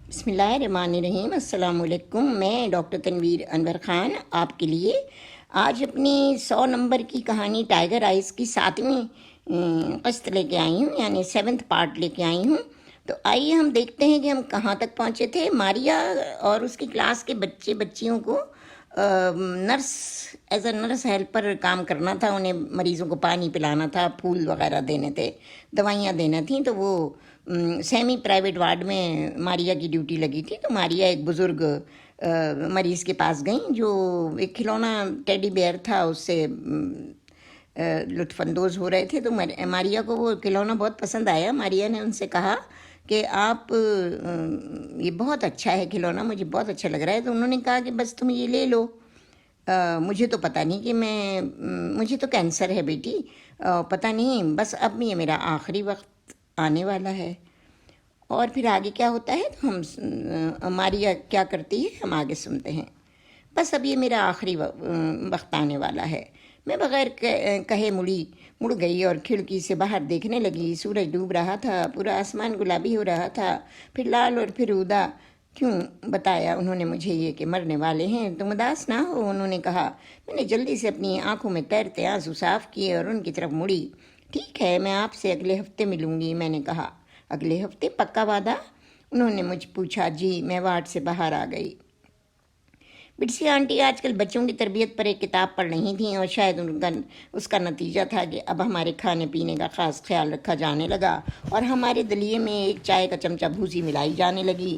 بسم اللہ الرحمن الرحیم۔ السلام علیکم۔ میں ڈاکٹر تنویر انور خان آپ کے لیے آج اپنی 100 نمبر کی کہانی ٹائیگر آئیز کی 7ویں قسط لے کے آئی ہوں، یعنی 7th پارٹ لے کے آئی ہوں۔ تو آئیے ہم دیکھتے ہیں کہ ہم کہاں تک پہنچے تھے۔ ماریا اور اس کی کلاس کے بچیوں کو nurse as a nurse helper کام کرنا تھا، انہیں مریضوں کو پانی پلانا تھا، پھول وغیرہ دینے تھے، دوائیاں دینا تھیں۔ تو وہ سیمی پرائیویٹ وارڈ میں ماریا کی ڈیوٹی لگی تھی۔ تو ماریا ایک بزرگ مریض کے پاس گئیں جو ایک کھلونا ٹیڈی بیئر تھا، اس سے لطف اندوز ہو رہے تھے۔ تو ماریا کو وہ کھلونا بہت پسند آیا۔ ماریا نے ان سے کہا کہ آپ یہ بہت اچھا ہے کھلونا، مجھے بہت اچھا لگ رہا ہے۔ تو انہوں نے کہا کہ بس تم یہ لے لو، مجھے تو پتہ نہیں کہ مجھے تو کینسر ہے بیٹی، پتہ نہیں، بس اب یہ میرا آخری وقت آنے والا ہے۔ اور پھر آگے کیا ہوتا ہے تو ہم ماریا کیا کرتی ہے ہم آگے سنتے ہیں۔ بس اب یہ میرا آخری وقت آنے والا ہے۔ میں بغیر کہے مڑ گئی اور کھڑکی سے باہر دیکھنے لگی۔ سورج ڈوب رہا تھا، پورا آسمان گلابی ہو رہا تھا، پھر لال اور پھر ادا۔ کیوں بتایا انہوں نے مجھے یہ کہ مرنے والے ہیں؟ تم اداس نہ ہو، انہوں نے کہا۔ میں نے جلدی سے اپنی آنکھوں میں تیرتے آنسو صاف کیے اور ان کی طرف مڑی۔ ٹھیک ہے، میں آپ سے اگلے ہفتے ملوں گی، میں نے کہا۔ اگلے ہفتے؟ پکا وعدہ؟ انہوں نے مجھ پوچھا۔ جی۔ میں وارڈ سے باہر آ گئی۔ بٹسی آنٹی آج کل بچوں کی تربیت پر ایک کتاب پڑھ رہی تھیں، اور شاید اس کا نتیجہ تھا کہ اب ہمارے کھانے پینے کا خاص خیال رکھا جانے لگا، اور ہمارے دلیے میں ایک چائے کا چمچہ بھوسی ملائی جانے لگی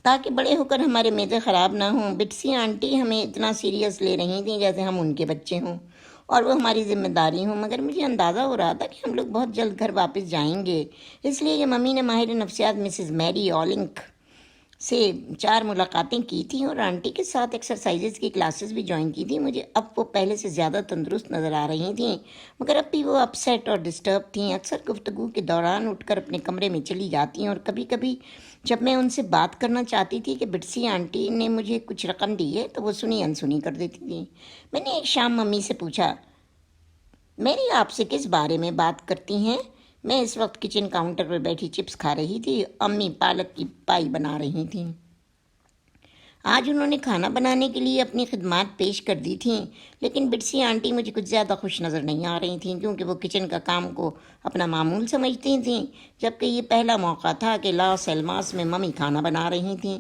تاکہ بڑے ہو کر ہمارے میدے خراب نہ ہوں۔ بٹسی آنٹی ہمیں اتنا سیریس لے رہی تھیں جیسے ہم ان کے بچے ہوں اور وہ ہماری ذمہ داری ہوں، مگر مجھے اندازہ ہو رہا تھا کہ ہم لوگ بہت جلد گھر واپس جائیں گے۔ اس لیے کہ ممی نے ماہر نفسیات مسز میری آلنک سے 4 ملاقاتیں کی تھیں اور آنٹی کے ساتھ ایکسرسائزز کی کلاسز بھی جوائن کی تھیں۔ مجھے اب وہ پہلے سے زیادہ تندرست نظر آ رہی تھیں، مگر اب بھی وہ اپسیٹ اور ڈسٹرب تھیں۔ اکثر گفتگو کے دوران اٹھ کر اپنے کمرے میں چلی جاتیں، اور کبھی کبھی جب میں ان سے بات کرنا چاہتی تھی کہ بٹسی آنٹی نے مجھے کچھ رقم دی ہے، تو وہ سنی انسنی کر دیتی تھیں۔ میں نے ایک شام ممی سے پوچھا، میری آپ سے کس بارے میں بات کرتی ہیں؟ میں اس وقت کچن کاؤنٹر پر بیٹھی چپس کھا رہی تھی، امی پالک کی پائی بنا رہی تھیں۔ آج انہوں نے کھانا بنانے کے لیے اپنی خدمات پیش کر دی تھیں، لیکن بٹسی آنٹی مجھے کچھ زیادہ خوش نظر نہیں آ رہی تھیں، کیونکہ وہ کچن کا کام کو اپنا معمول سمجھتی تھیں، جبکہ یہ پہلا موقع تھا کہ لاس ایلماس میں ممی کھانا بنا رہی تھیں۔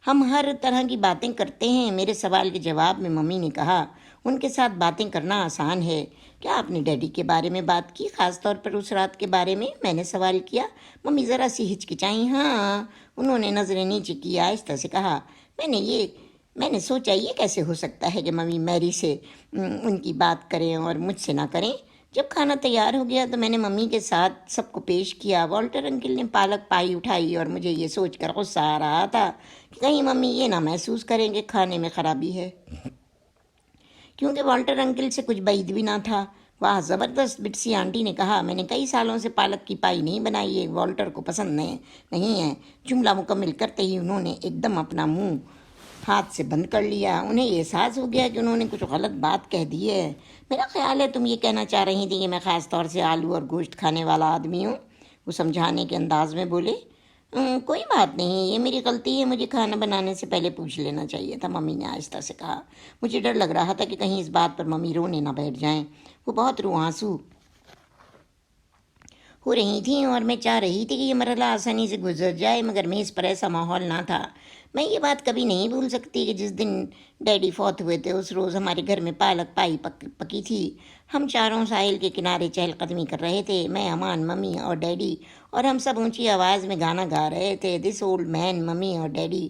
ہم ہر طرح کی باتیں کرتے ہیں، میرے سوال کے جواب میں ممی نے کہا۔ ان کے ساتھ باتیں کرنا آسان ہے۔ کیا آپ نے ڈیڈی کے بارے میں بات کی، خاص طور پر اس رات کے بارے میں؟ میں نے سوال کیا۔ ممی ذرا سی ہچکچائیں۔ ہاں، انہوں نے نظریں نیچے کی، آہستہ سے کہا۔ میں نے سوچا یہ کیسے ہو سکتا ہے کہ ممی میری سے ان کی بات کریں اور مجھ سے نہ کریں۔ جب کھانا تیار ہو گیا تو میں نے ممی کے ساتھ سب کو پیش کیا۔ والٹر انکل نے پالک پائی اٹھائی، اور مجھے یہ سوچ کر غصہ آ رہا تھا کہ کہیں ممی یہ نہ محسوس کریں کہ کھانے میں خرابی ہے، کیونکہ والٹر انکل سے کچھ بعید بھی نہ تھا۔ واہ زبردست، بٹسی آنٹی نے کہا۔ میں نے کئی سالوں سے پالک کی پائی نہیں بنائی ہے، والٹر کو پسند نہیں ہے۔ جملہ مکمل کرتے ہی انہوں نے ایک دم اپنا منہ ہاتھ سے بند کر لیا۔ انہیں یہ احساس ہو گیا کہ انہوں نے کچھ غلط بات کہہ دی ہے۔ میرا خیال ہے تم یہ کہنا چاہ رہی تھی کہ میں خاص طور سے آلو اور گوشت کھانے والا آدمی ہوں، وہ سمجھانے کے انداز میں بولے۔ کوئی بات نہیں، یہ میری غلطی ہے، مجھے کھانا بنانے سے پہلے پوچھ لینا چاہیے تھا، ممی نے آہستہ سے کہا۔ مجھے ڈر لگ رہا تھا کہ کہیں اس بات پر ممی رونے نہ بیٹھ جائیں۔ وہ بہت آنسو ہو رہی تھیں، اور میں چاہ رہی تھی کہ یہ مرحلہ آسانی سے گزر جائے، مگر میز پر ایسا ماحول نہ تھا۔ میں یہ بات کبھی نہیں بھول سکتی کہ جس دن ڈیڈی فوت ہوئے تھے، اس روز ہمارے گھر میں پالک پائی پکی تھی۔ ہم چاروں ساحل کے کنارے چہل قدمی کر رہے تھے، میں، امان، ممی اور ڈیڈی، اور ہم سب اونچی آواز میں گانا گا رہے تھے۔ دس اولڈ مین، ممی اور ڈیڈی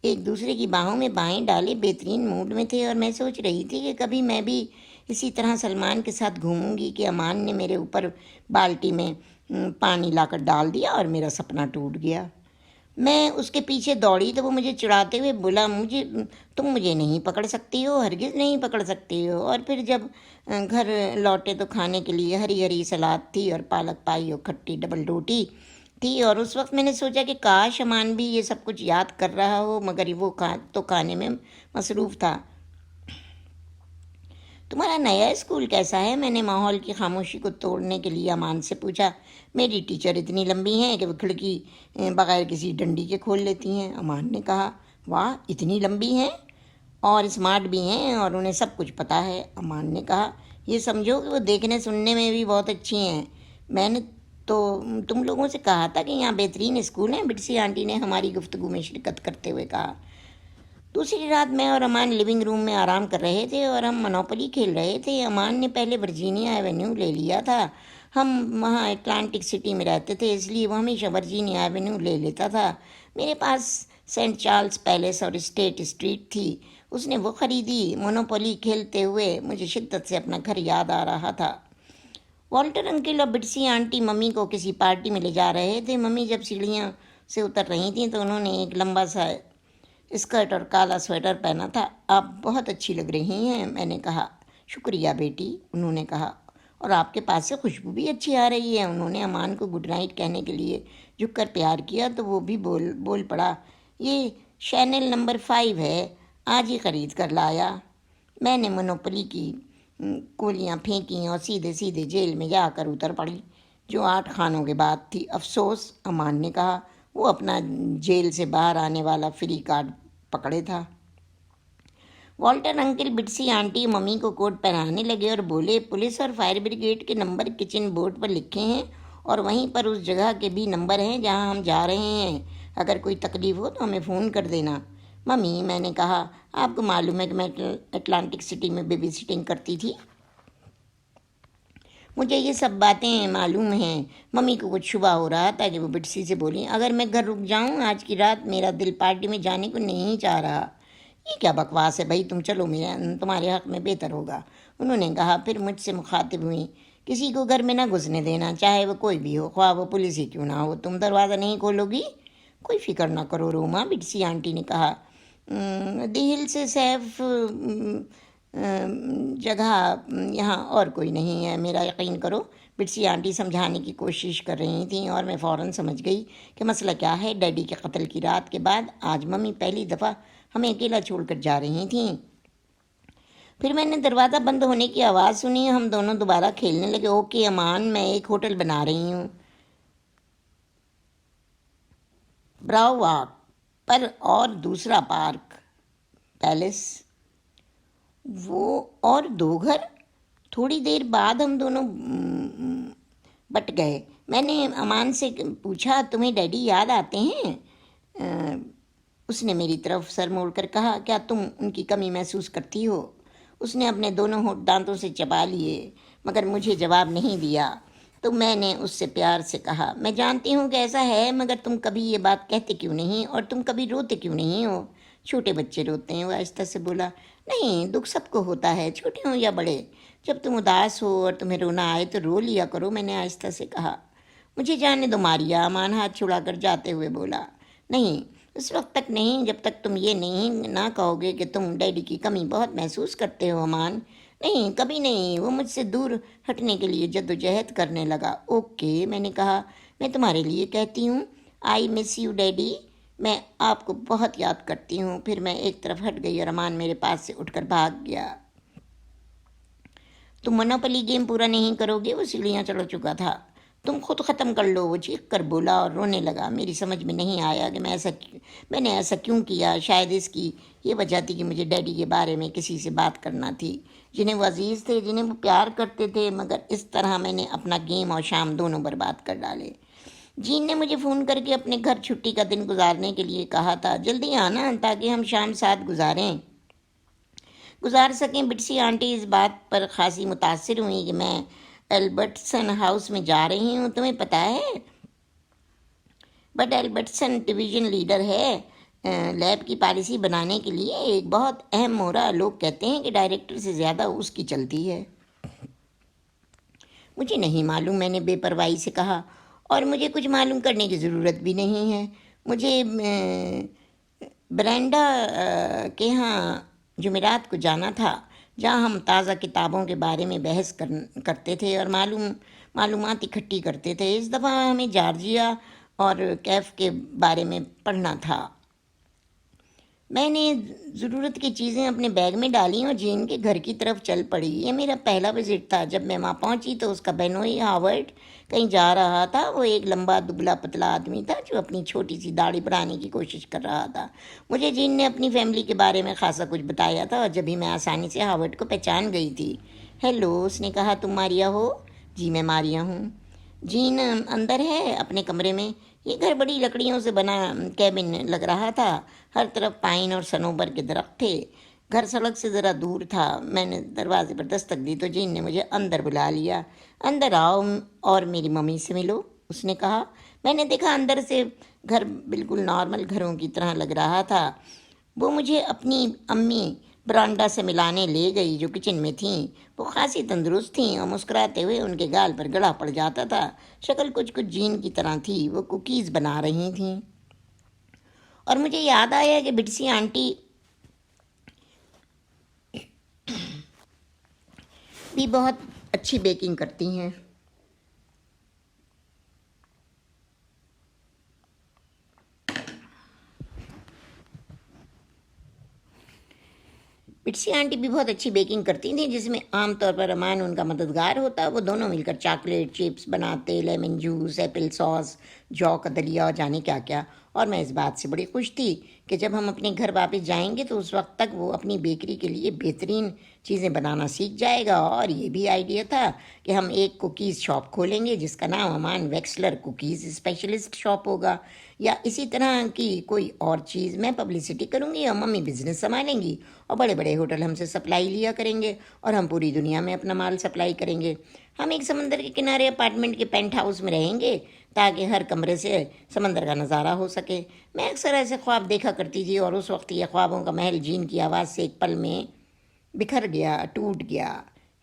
ایک دوسرے کی باہوں میں بائیں ڈالے بہترین موڈ میں تھے، اور میں سوچ رہی تھی کہ کبھی میں بھی اسی طرح سلمان کے ساتھ گھوموں گی کہ امان نے میرے اوپر بالٹی میں پانی لا کر ڈال دیا اور میرا سپنا ٹوٹ گیا۔ میں اس کے پیچھے دوڑی تو وہ مجھے چڑھاتے ہوئے بولا، تم مجھے نہیں پکڑ سکتی ہو، ہرگز نہیں پکڑ سکتی ہو۔ اور پھر جب گھر لوٹے تو کھانے کے لیے ہری ہری سلاد تھی اور پالک پائی اور کھٹی ڈبل روٹی تھی، اور اس وقت میں نے سوچا کہ کاش امان بھی یہ سب کچھ یاد کر رہا ہو، مگر وہ تو کھانے میں مصروف تھا۔ تمہارا نیا اسکول کیسا ہے؟ میں نے ماحول کی خاموشی کو توڑنے کے لیے امان سے پوچھا۔ میری ٹیچر اتنی لمبی ہیں کہ وہ کھڑکی بغیر کسی ڈنڈی کے کھول لیتی ہیں، امان نے کہا۔ واہ، اتنی لمبی ہیں اور اسمارٹ بھی ہیں اور انہیں سب کچھ پتہ ہے، امان نے کہا۔ یہ سمجھو کہ وہ دیکھنے سننے میں بھی بہت اچھی ہیں۔ میں نے تو تم لوگوں سے کہا تھا کہ یہاں بہترین اسکول ہیں، بٹسی آنٹی نے ہماری گفتگو میں شرکت کرتے ہوئے کہا۔ دوسری رات میں اور امان لیونگ روم میں آرام کر رہے تھے اور ہم منوپلی کھیل رہے تھے۔ امان نے پہلے ورجینیا ایونیو لے لیا تھا، ہم وہاں اٹلانٹک سٹی میں رہتے تھے، اس لیے وہ ہمیشہ ورجینیا ایونیو لے لیتا تھا۔ میرے پاس سینٹ چارلز پیلیس اور اسٹیٹ اسٹریٹ تھی، اس نے وہ خریدی۔ مونوپولی کھیلتے ہوئے مجھے شدت سے اپنا گھر یاد آ رہا تھا۔ والٹر انکل اور بٹسی آنٹی ممی کو کسی پارٹی میں لے جا رہے تھے۔ ممی جب سیڑھیاں سے اتر رہی تھیں تو انہوں نے ایک لمبا سا اسکرٹ اور کالا سویٹر پہنا تھا۔ آپ بہت اچھی لگ رہی ہیں، میں نے کہا۔ شکریہ بیٹی، انہوں نے کہا، اور آپ کے پاس سے خوشبو بھی اچھی آ رہی ہے۔ انہوں نے امان کو گڈ نائٹ کہنے کے لیے جھک کر پیار کیا تو وہ بھی بول پڑا، یہ شینل نمبر 5 ہے، آج ہی خرید کر لایا۔ میں نے منوپلی کی کولیاں پھینکیں اور سیدھے سیدھے جیل میں جا کر اتر پڑی، جو 8 خانوں کے بعد تھی۔ افسوس، امان نے کہا، وہ اپنا جیل سے باہر آنے والا فری کارڈ پکڑے تھا۔ والٹر انکل بٹسی آنٹی ممی کو کوٹ پہنانے لگے اور بولے، پولیس اور فائر بریگیڈ کے نمبر کچن بورڈ پر لکھے ہیں اور وہیں پر اس جگہ کے بھی نمبر ہیں جہاں ہم جا رہے ہیں۔ اگر کوئی تکلیف ہو تو ہمیں فون کر دینا۔ ممی، میں نے کہا، آپ کو معلوم ہے کہ میں اٹلانٹک سٹی میں بیبی سٹنگ کرتی تھی؟ مجھے یہ سب باتیں معلوم ہیں۔ ممی کو کچھ شبہ ہو رہا تھا کہ وہ بٹسی سے بولی، اگر میں گھر رک جاؤں آج کی رات، میرا دل پارٹی میں جانے کو نہیں چاہ رہا۔ یہ کیا بکواس ہے بھائی، تم چلو، تمہارے حق میں بہتر ہوگا، انہوں نے کہا۔ پھر مجھ سے مخاطب ہوئی، کسی کو گھر میں نہ گھسنے دینا، چاہے وہ کوئی بھی ہو، خواہ وہ پولیس ہی کیوں نہ ہو۔ تم دروازہ نہیں کھولو گی؟ کوئی فکر نہ کرو روما، بٹسی آنٹی نے کہا۔ دی ہل سے سیف جگہ یہاں اور کوئی نہیں ہے، میرا یقین کرو۔ بٹسی آنٹی سمجھانے کی کوشش کر رہی تھیں اور میں فوراً سمجھ گئی کہ مسئلہ کیا ہے۔ ڈیڈی کے قتل کی رات کے بعد آج ممی پہلی دفعہ ہمیں اکیلا چھوڑ کر جا رہی تھیں۔ پھر میں نے دروازہ بند ہونے کی آواز سنی، ہم دونوں دوبارہ کھیلنے لگے۔ اوکے امان، میں ایک ہوٹل بنا رہی ہوں، براو واک پر، اور دوسرا پارک پیلس، وہ اور 2 گھر۔ تھوڑی دیر بعد ہم دونوں بٹ گئے۔ میں نے امان سے پوچھا، تمہیں ڈیڈی یاد آتے ہیں؟ اس نے میری طرف سر موڑ کر کہا، کیا تم ان کی کمی محسوس کرتی ہو؟ اس نے اپنے دونوں ہونٹ دانتوں سے چبا لیے مگر مجھے جواب نہیں دیا۔ تو میں نے اس سے پیار سے کہا، میں جانتی ہوں کہ ایسا ہے، مگر تم کبھی یہ بات کہتے کیوں نہیں، اور تم کبھی روتے کیوں نہیں ہو؟ چھوٹے بچے روتے ہیں، وہ آہستہ سے بولا۔ نہیں، دکھ سب کو ہوتا ہے، چھوٹے ہوں یا بڑے۔ جب تم اداس ہو اور تمہیں رونا آئے تو رو لیا کرو، میں نے آہستہ سے کہا۔ مجھے جانے دو ماریا، امان ہاتھ چھڑا کر جاتے ہوئے بولا۔ نہیں، اس وقت تک نہیں جب تک تم یہ نہ کہو گے کہ تم ڈیڈی کی کمی بہت محسوس کرتے ہو امان۔ نہیں، کبھی نہیں۔ وہ مجھ سے دور ہٹنے کے لیے جدوجہد کرنے لگا۔ اوکے، میں نے کہا، میں تمہارے لیے کہتی ہوں، آئی مس یو ڈیڈی، میں آپ کو بہت یاد کرتی ہوں۔ پھر میں ایک طرف ہٹ گئی اور امان میرے پاس سے اٹھ کر بھاگ گیا۔ تم منوپلی گیم پورا نہیں کرو گے؟ وہ سیڑھیاں چڑھ چکا تھا۔ تم خود ختم کر لو، وہ چیخ کر بولا اور رونے لگا۔ میری سمجھ میں نہیں آیا کہ میں نے ایسا کیوں کیا۔ شاید اس کی یہ وجہ تھی کہ مجھے ڈیڈی کے بارے میں کسی سے بات کرنا تھی، جنہیں وہ عزیز تھے، جنہیں وہ پیار کرتے تھے، مگر اس طرح میں نے اپنا گیم اور شام دونوں برباد کر ڈالے۔ جین نے مجھے فون کر کے اپنے گھر چھٹی کا دن گزارنے کے لیے کہا تھا، جلدی آنا تاکہ ہم شام ساتھ گزار سکیں۔ بٹسی آنٹی اس بات پر خاصی متاثر ہوئی کہ میں ایلبرٹسن ہاؤس میں جا رہی ہوں۔ تمہیں پتہ ہے بٹ ایلبرٹسن ڈویژن لیڈر ہے لیب کی پالیسی بنانے کے لیے، ایک بہت اہم مہرہ۔ لوگ کہتے ہیں کہ ڈائریکٹر سے زیادہ اس کی چلتی ہے۔ مجھے نہیں معلوم، میں نے بے پرواہی سے کہا، اور مجھے کچھ معلوم کرنے کی ضرورت بھی نہیں ہے۔ مجھے برینڈا کے ہاں جمعرات کو جانا تھا، جہاں ہم تازہ کتابوں کے بارے میں بحث کرتے تھے اور معلومات اکٹھی کرتے تھے۔ اس دفعہ ہمیں جارجیا اور کیف کے بارے میں پڑھنا تھا۔ میں نے ضرورت کی چیزیں اپنے بیگ میں ڈالیں اور جین کے گھر کی طرف چل پڑی۔ یہ میرا پہلا وزٹ تھا۔ جب میں وہاں پہنچی تو اس کا بینوئی ہاورڈ کہیں جا رہا تھا۔ وہ ایک لمبا دبلا پتلا آدمی تھا جو اپنی چھوٹی سی داڑھی بڑھانے کی کوشش کر رہا تھا۔ مجھے جین نے اپنی فیملی کے بارے میں خاصا کچھ بتایا تھا اور جبھی میں آسانی سے ہاورڈ کو پہچان گئی تھی۔ ہیلو، اس نے کہا، تم ماریا ہو؟ جی میں ماریا ہوں۔ جین اندر ہے اپنے کمرے میں؟ یہ گھر بڑی لکڑیوں سے بنا کیبن لگ رہا تھا۔ ہر طرف پائن اور سنوبر کے درخت تھے۔ گھر سڑک سے ذرا دور تھا۔ میں نے دروازے پر دستک دی تو جین نے مجھے اندر بلا لیا۔ اندر آؤ اور میری ممی سے ملو، اس نے کہا۔ میں نے دیکھا اندر سے گھر بالکل نارمل گھروں کی طرح لگ رہا تھا۔ وہ مجھے اپنی امی برانڈا سے ملانے لے گئی جو کچن میں تھیں۔ وہ خاصی تندرست تھیں اور مسکراتے ہوئے ان کے گال پر گڑا پڑ جاتا تھا۔ شکل کچھ جین کی طرح تھی۔ وہ کوکیز بنا رہی تھیں اور مجھے یاد آیا کہ بٹسی آنٹی بھی بہت اچھی بیکنگ کرتی ہیں۔ پٹسی آنٹی بھی بہت اچھی بیکنگ کرتی تھیں، جس میں عام طور پر امان ان کا مددگار ہوتا۔ وہ دونوں مل کر چاکلیٹ چپس بناتے، لیمن جوس، ایپل ساس، جو کا دلیا اور جانے کیا کیا۔ اور میں اس بات سے بڑی خوش تھی کہ جب ہم اپنے گھر واپس جائیں گے تو اس وقت تک وہ اپنی بیکری کے لیے بہترین چیزیں بنانا سیکھ جائے گا۔ اور یہ بھی آئیڈیا تھا کہ ہم ایک کوکیز شاپ کھولیں گے جس کا نام امان ویکسلر کوکیز اسپیشلسٹ شاپ ہوگا، یا اسی طرح کی کوئی اور چیز۔ میں پبلسٹی کروں گی اور ممی بزنس سنبھالیں گی اور بڑے بڑے ہوٹل ہم سے سپلائی لیا کریں گے اور ہم پوری دنیا میں اپنا مال سپلائی کریں گے۔ ہم ایک سمندر کے کنارے اپارٹمنٹ کے پینٹ ہاؤس میں رہیں گے تاکہ ہر کمرے سے سمندر کا نظارہ ہو سکے۔ میں اکثر ایسے خواب دیکھا کرتی تھی اور اس وقت یہ خوابوں کا محل جین کی آواز سے ایک پل میں بکھر گیا، ٹوٹ گیا۔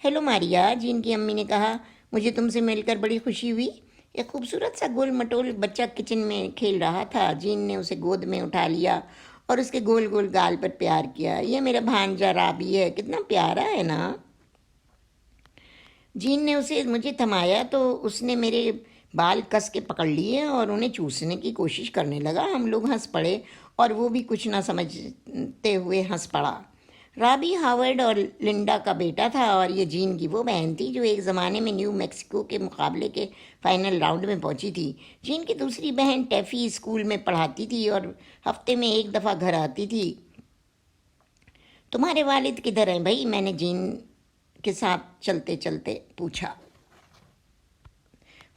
ہیلو ماریا، جین کی امی نے کہا، مجھے تم سے مل کر بڑی خوشی ہوئی۔ ایک خوبصورت سا گول مٹول بچہ کچن میں کھیل رہا تھا۔ جین نے اسے گود میں اٹھا لیا اور اس کے گول گول گال پر پیار کیا۔ یہ میرا بھانجا رابی ہے، کتنا پیارا ہے نا۔ جین نے اسے مجھے تھمایا تو اس نے میرے بال کس کے پکڑ لیے اور انہیں چوسنے کی کوشش کرنے لگا۔ ہم لوگ ہنس پڑے اور وہ بھی کچھ نہ سمجھتے ہوئے ہنس پڑا۔ رابی ہاورڈ اور لنڈا کا بیٹا تھا اور یہ جین کی وہ بہن تھی جو ایک زمانے میں نیو میکسیکو کے مقابلے کے فائنل راؤنڈ میں پہنچی تھی۔ جین کی دوسری بہن ٹیفی اسکول میں پڑھاتی تھی اور ہفتے میں ایک دفعہ گھر آتی تھی۔ تمہارے والد کدھر ہیں بھائی؟ میں نے جین کے ساتھ چلتے چلتے پوچھا۔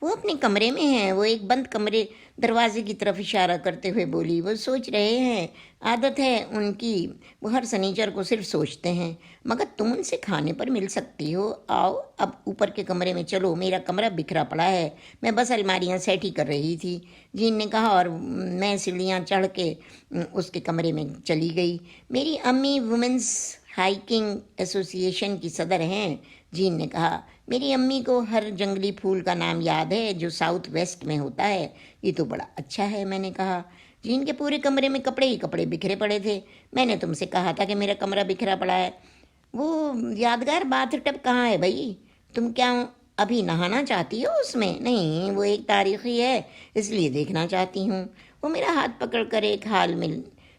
وہ اپنے کمرے میں ہیں، وہ ایک بند کمرے دروازے کی طرف اشارہ کرتے ہوئے بولی۔ وہ سوچ رہے ہیں، عادت ہے ان کی، وہ ہر سنیچر کو صرف سوچتے ہیں۔ مگر تم ان سے کھانے پر مل سکتی ہو۔ آؤ اب اوپر کے کمرے میں چلو، میرا کمرہ بکھرا پڑا ہے، میں بس الماریاں سیٹ ہی کر رہی تھی، جین نے کہا، اور میں سیڑھیاں چڑھ کے اس کے کمرے میں چلی گئی۔ میری امی وومنس ہائیکنگ ایسوسی ایشن کی صدر ہیں، جین نے کہا۔ میری امی کو ہر جنگلی پھول کا نام یاد ہے جو ساؤتھ ویسٹ میں ہوتا ہے۔ یہ تو بڑا اچھا ہے، میں نے کہا۔ جین کے پورے کمرے میں کپڑے ہی کپڑے بکھرے پڑے تھے۔ میں نے تم سے کہا تھا کہ میرا کمرہ بکھرا پڑا ہے۔ وہ یادگار باتھ ٹب کہاں ہے بھائی؟ تم کیا ابھی نہانا چاہتی ہو اس میں؟ نہیں، وہ ایک تاریخی ہے، اس لیے دیکھنا چاہتی ہوں۔ وہ میرا ہاتھ پکڑ کر ایک ہال میں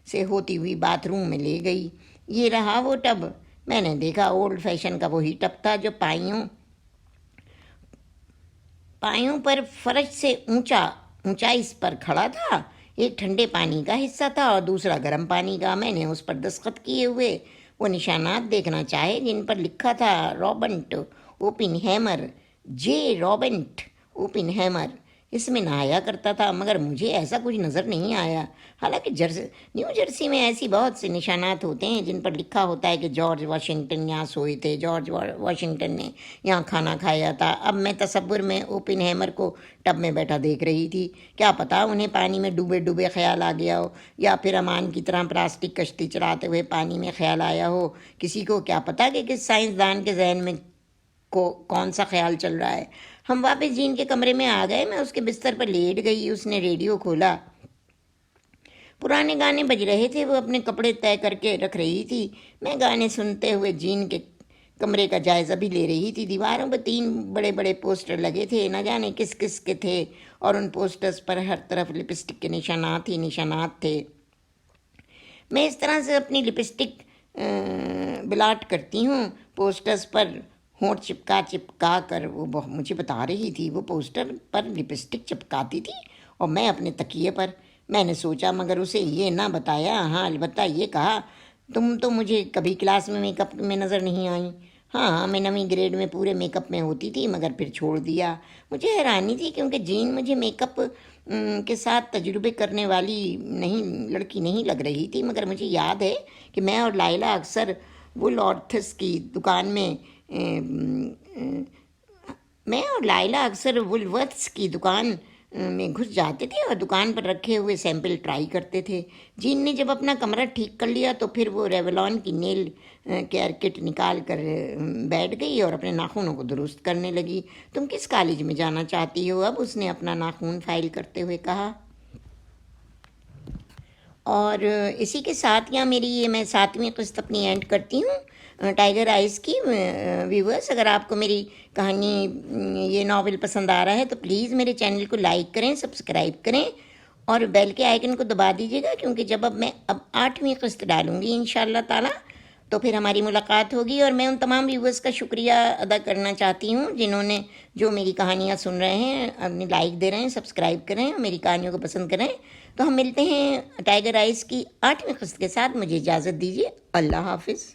سے ہوتی ہوئی باتھ روم میں لے گئی۔ یہ رہا وہ ٹب۔ میں نے دیکھا اولڈ فیشن کا وہی ٹب تھا جو پایوں پر فرش سے اونچائی پر کھڑا تھا۔ ایک ٹھنڈے پانی کا حصہ تھا اور دوسرا گرم پانی کا۔ میں نے اس پر دستخط کیے ہوئے وہ نشانات دیکھنا چاہے جن پر لکھا تھا رابرٹ اوپن ہیمر، جے رابرٹ اوپن ہیمر۔ اس میں نہایا کرتا تھا مگر مجھے ایسا کچھ نظر نہیں آیا۔ حالانکہ نیو جرسی میں ایسی بہت سے نشانات ہوتے ہیں جن پر لکھا ہوتا ہے کہ جارج واشنگٹن یہاں سوئے تھے، جارج واشنگٹن نے یہاں کھانا کھایا تھا۔ اب میں تصور میں اوپن ہیمر کو ٹب میں بیٹھا دیکھ رہی تھی۔ کیا پتا انہیں پانی میں ڈوبے ڈوبے خیال آ گیا ہو یا پھر امان کی طرح پلاسٹک کشتی چلاتے ہوئے پانی میں خیال آیا ہو۔ کسی کو کیا پتا کہ کس سائنسدان کے ذہن میں کون سا خیال چل رہا ہے۔ ہم واپس جین کے کمرے میں آ گئے۔ میں اس کے بستر پر لیٹ گئی۔ اس نے ریڈیو کھولا۔ پرانے گانے بج رہے تھے۔ وہ اپنے کپڑے طے کر کے رکھ رہی تھی۔ میں گانے سنتے ہوئے جین کے کمرے کا جائزہ بھی لے رہی تھی۔ دیواروں پر 3 بڑے بڑے پوسٹر لگے تھے، نہ جانے کس کس کے تھے، اور ان پوسٹرز پر ہر طرف لپسٹک کے نشانات ہی نشانات تھے۔ میں اس طرح سے اپنی لپسٹک بلاٹ کرتی ہوں پوسٹرز پر، ہونٹ چپکا کر وہ مجھے بتا رہی تھی، وہ پوسٹر پر لپسٹک چپکاتی تھی اور میں اپنے تکیے پر۔ میں نے سوچا مگر اسے یہ نہ بتایا، ہاں البتہ یہ کہا تم تو مجھے کبھی کلاس میں میک اپ میں نظر نہیں آئیں۔ ہاں میں 9ویں گریڈ میں پورے میک اپ میں ہوتی تھی مگر پھر چھوڑ دیا۔ مجھے حیرانی تھی کیونکہ جین مجھے میک اپ کے ساتھ تجربے کرنے والی لڑکی نہیں لگ رہی تھی، مگر مجھے یاد ہے کہ میں اور لائلہ اکثر وولورتھس کی دکان میں گھس جاتے تھے اور دکان پر رکھے ہوئے سیمپل ٹرائی کرتے تھے۔ جین نے جب اپنا کمرہ ٹھیک کر لیا تو پھر وہ ریولون کی نیل کیئر کٹ نکال کر بیٹھ گئی اور اپنے ناخنوں کو درست کرنے لگی۔ تم کس کالج میں جانا چاہتی ہو اب؟ اس نے اپنا ناخن فائل کرتے ہوئے کہا۔ اور اسی کے ساتھ یہاں میری یہ میں 7ویں قسط اپنی اینڈ کرتی ہوں ٹائیگر آئیز کی۔ ویورز، اگر آپ کو میری کہانی یہ ناول پسند آ رہا ہے تو پلیز میرے چینل کو لائک کریں، سبسکرائب کریں اور بیل کے آئیکن کو دبا دیجیے گا، کیونکہ جب میں 8ویں قسط ڈالوں گی انشاءاللہ تعالی تو پھر ہماری ملاقات ہوگی۔ اور میں ان تمام ویورز کا شکریہ ادا کرنا چاہتی ہوں جنہوں نے جو میری کہانیاں سن رہے ہیں، اپنے لائک دے رہے ہیں، سبسکرائب کریں اور میری کہانیوں کو پسند کریں۔ تو ہم ملتے ہیں ٹائیگر آئیز کی 8ویں قسط کے ساتھ۔ مجھے اجازت دیجیے، اللہ حافظ۔